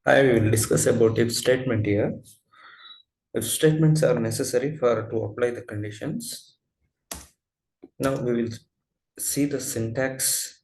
I will discuss about if statement here. If statements are necessary for to apply the conditions. Now we will see the syntax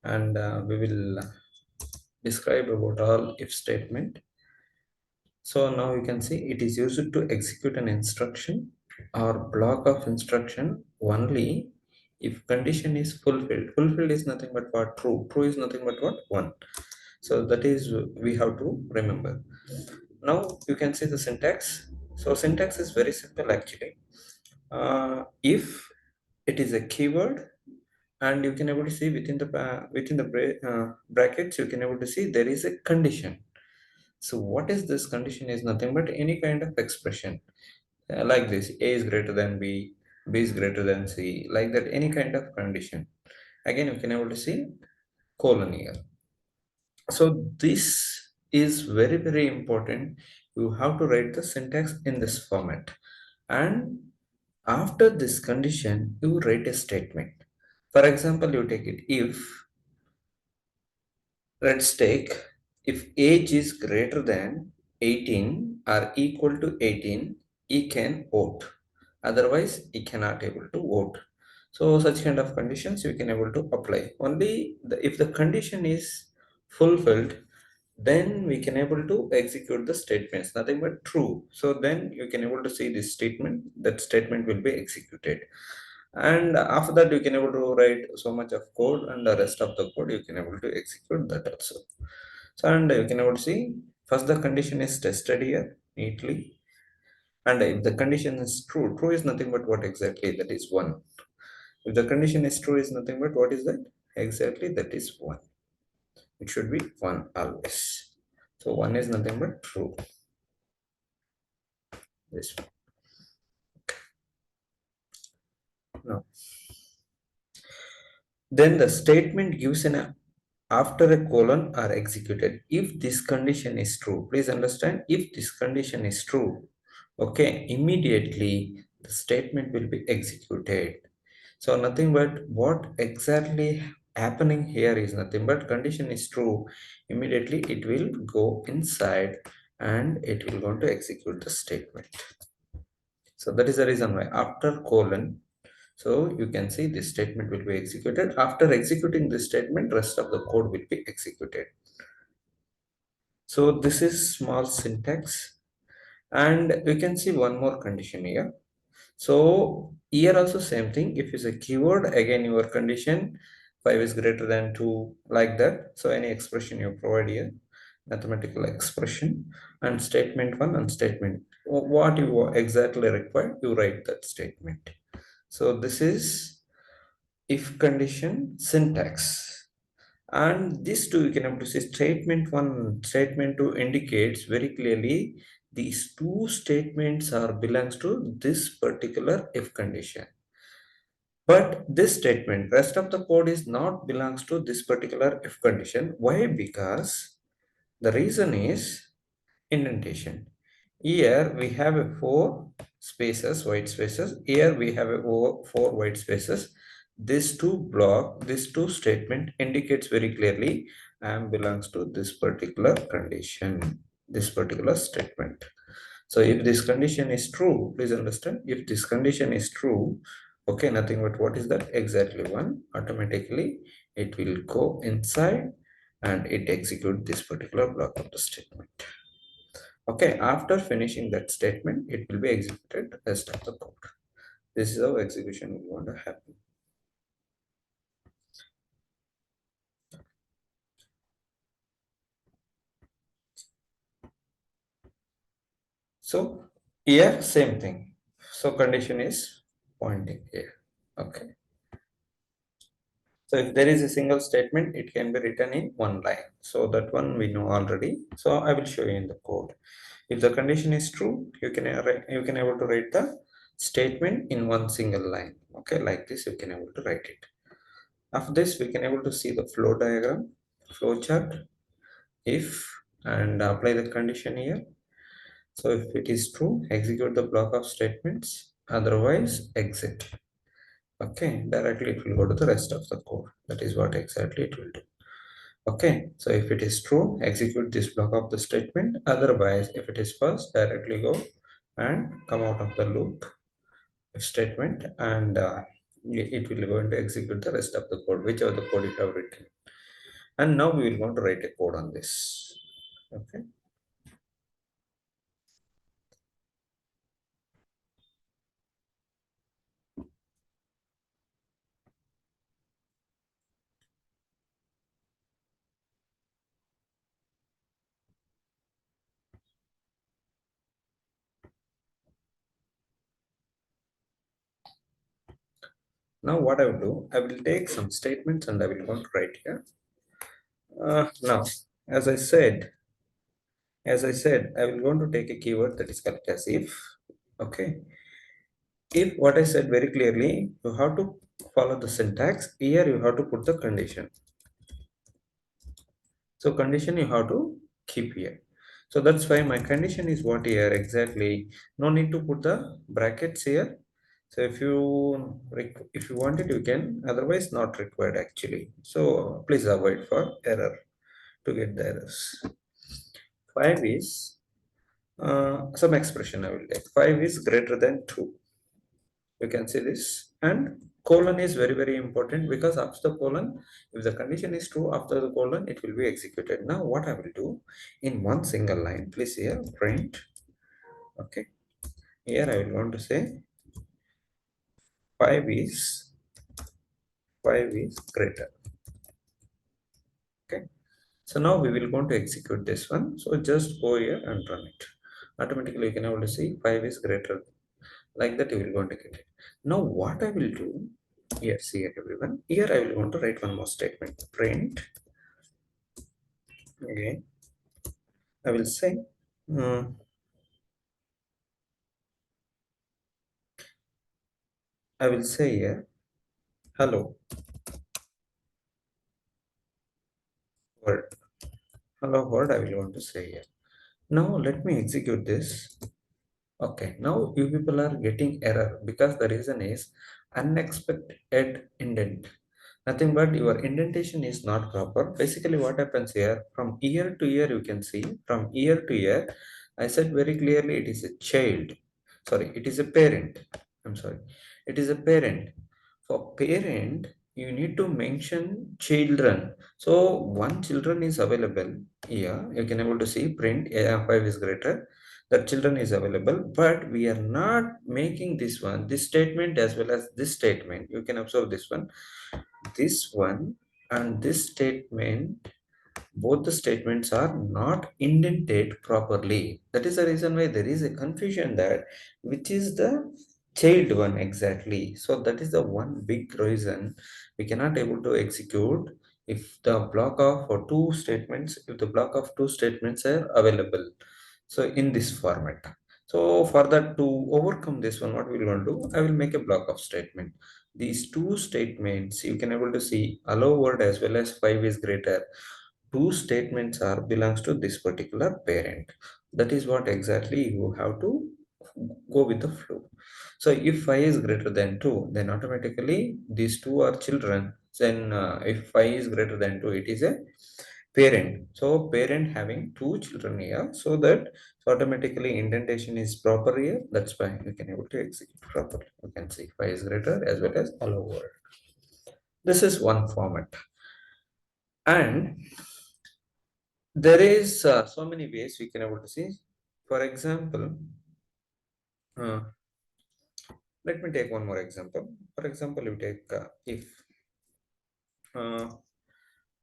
and we will describe about all if statement. So now you can see it is used to execute an instruction or block of instruction only if condition is fulfilled. Fulfilled is nothing but what? True. True is nothing but what? One. So that is we have to remember. Now you can see the syntax. So syntax is very simple actually. If it is a keyword and you can able to see within the brackets, you can able to see there is a condition. So what is this condition is nothing but any kind of expression like this: a is greater than b is greater than c, like that, any kind of condition. Again you can able to see colon here. So this is very very important. You have to write the syntax in this format, and after this condition you write a statement. For example, you take it, if, let's take, if age is greater than 18 or equal to 18, he can vote, otherwise he cannot able to vote. So such kind of conditions you can able to apply only if the condition is fulfilled, then we can able to execute the statements nothing but true. So then you can able to see this statement, that statement will be executed, and after that you can able to write so much of code, and the rest of the code you can able to execute that also. So and you can able to see first the condition is tested here neatly, and if the condition is true, true is nothing but what exactly, that is one. If the condition is true is nothing but what is that exactly, that is one. It should be one always. So one is nothing but true, this one. Now then the statement gives an after a colon are executed if this condition is true. Please understand, if this condition is true, okay, immediately the statement will be executed. So nothing but what exactly happening here is nothing but condition is true, immediately it will go inside and it will going to execute the statement. So that is the reason why after colon, so you can see this statement will be executed. After executing this statement, rest of the code will be executed. So this is small syntax, and we can see one more condition here. So here also same thing. If it's a keyword, again your condition 5 is greater than 2, like that. So any expression you provide here, mathematical expression, and statement 1 and statement what you exactly require, you write that statement. So this is if condition syntax, and this two you can able to see statement 1, statement 2 indicates very clearly these two statements are belongs to this particular if condition, but this statement rest of the code is not belongs to this particular if condition. Why? Because the reason is indentation. Here we have a 4 spaces, white spaces. Here we have a 4 white spaces. This two statement indicates very clearly and belongs to this particular condition, this particular statement. So if this condition is true, please understand, if this condition is true, okay, nothing but what is that exactly one, automatically it will go inside and it execute this particular block of the statement. Okay, after finishing that statement, it will be executed rest of the code. This is how execution will want to happen. So here same thing. So condition is pointing here. Okay. So if there is a single statement, it can be written in one line. So that one we know already. So I will show you in the code. If the condition is true, you can able to write the statement in one single line. Okay, like this you can able to write it. After this, we can able to see the flow diagram, flow chart, if, and apply the condition here. So if it is true, execute the block of statements, otherwise exit. Okay, directly it will go to the rest of the code. That is what exactly it will do. Okay, so if it is true, execute this block of the statement. Otherwise, if it is false, directly go and come out of the loop statement, and it will going to execute the rest of the code, whichever the code you have written. And now we will going to write a code on this. Okay. Now what I will do, I will take some statements and I will going to write here. Now, as I said, I will going to take a keyword that is called as if. Okay. If what I said very clearly, you have to follow the syntax. Here you have to put the condition. So condition you have to keep here. So that's why my condition is what here exactly. No need to put the brackets here. So if you want it, you can. Otherwise, not required actually. So please avoid for error to get the errors. 5 is some expression I will take. 5 is greater than 2. You can see this, and colon is very very important, because after the colon, if the condition is true, after the colon it will be executed. Now what I will do, in one single line, please here print. Okay, here I will want to say 5 is 5 is greater. Okay, so now we will going to execute this one. So just go here and run it. Automatically you can able to see 5 is greater. Like that you will going to get it. Now what I will do, here see it everyone, here I will want to write one more statement. Print again, I will say I will say here hello world. Hello world I will want to say here. Now let me execute this. Okay, now you people are getting error because the reason is unexpected indent. Nothing but your indentation is not proper. Basically, what happens here, from year to year, you can see from year to year, I said very clearly it is a child. Sorry, it is a parent. I'm sorry, it is a parent. For parent, you need to mention children. So one children is available here. You can able to see print 5 is greater, that children is available, but we are not making this one, this statement as well as this statement. You can observe this one and this statement, both the statements are not indented properly. That is the reason why there is a confusion that which is the child one exactly. So that is the one big reason we cannot able to execute if the block of or two statements, if the block of two statements are available. So in this format. So for that, to overcome this one, what we're going to do, I will make a block of statement. These two statements, you can able to see allow word as well as 5 is greater. Two statements are belongs to this particular parent. That is what exactly you have to go with the flow. So if 5 is greater than 2, then automatically these two are children. Then if 5 is greater than 2, it is a parent. So parent having two children here, so that automatically indentation is proper here. That's why you can able to execute properly. You can see 5 is greater as well as allow word. This is one format. And there is so many ways we can able to see. For example, uh, let me take one more example. For example, you take if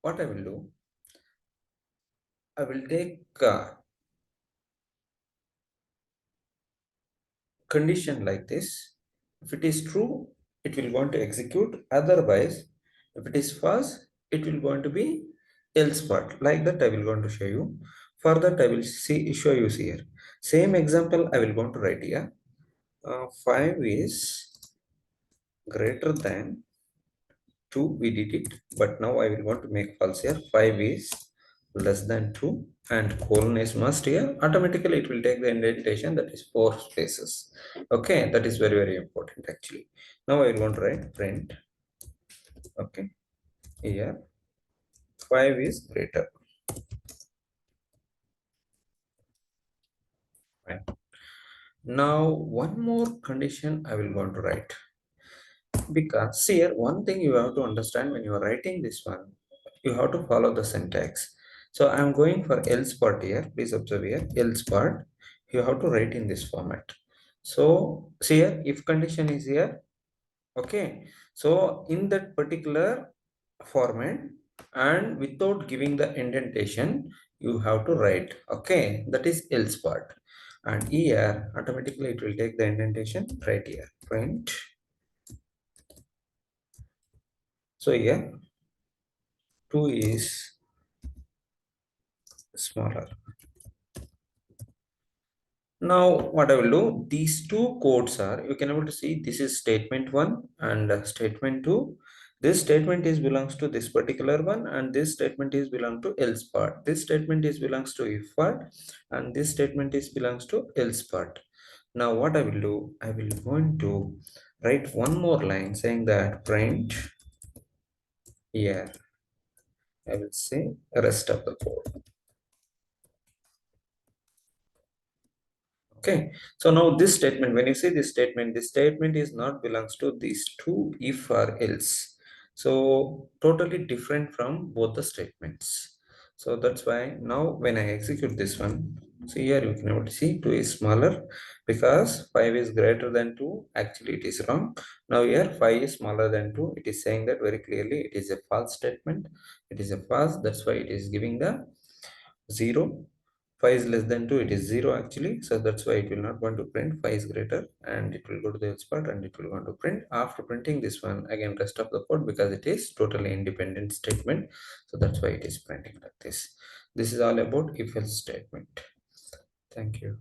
what I will do, I will take condition like this. If it is true, it will going to execute. Otherwise, if it is false, it will going to be else part. Like that, I will going to show you. For that, I will show you here. Same example, I will going to write here. 5 is greater than 2, we did it, but now I will want to make false here. 5 is less than 2 and colon is must here. Automatically it will take the indentation, that is 4 spaces. Okay, that is very very important actually. Now I will want to write print. Okay, here 5 is greater. Fine. Now one more condition I will want to write, because here one thing you have to understand when you are writing this one, you have to follow the syntax. So I'm going for else part here. Please observe here, else part you have to write in this format. So see here, if condition is here, okay, so in that particular format and without giving the indentation, you have to write, okay, that is else part. And here automatically it will take the indentation right here, print. So here 2 is smaller. Now what I will do, these two codes are, you can able to see this is statement 1 and statement 2. This statement is belongs to this particular one, and this statement is belong to else part. This statement is belongs to if part, and this statement is belongs to else part. Now what I will do, I will going to write one more line saying that print here, I will say rest of the code. Okay, so now this statement, when you say this statement is not belongs to these two if or else. So totally different from both the statements. So that's why now when I execute this one, see here you can able to see 2 is smaller because 5 is greater than 2. Actually it is wrong. Now here 5 is smaller than 2. It is saying that very clearly it is a false statement. It is a false. That's why it is giving the 0. 5 is less than 2, it is 0 actually, so that's why it will not want to print. 5 is greater and it will go to the else part and it will want to print. After printing this one, again rest of the code, because it is totally independent statement, so that's why it is printing like this. This is all about if else statement. Thank you.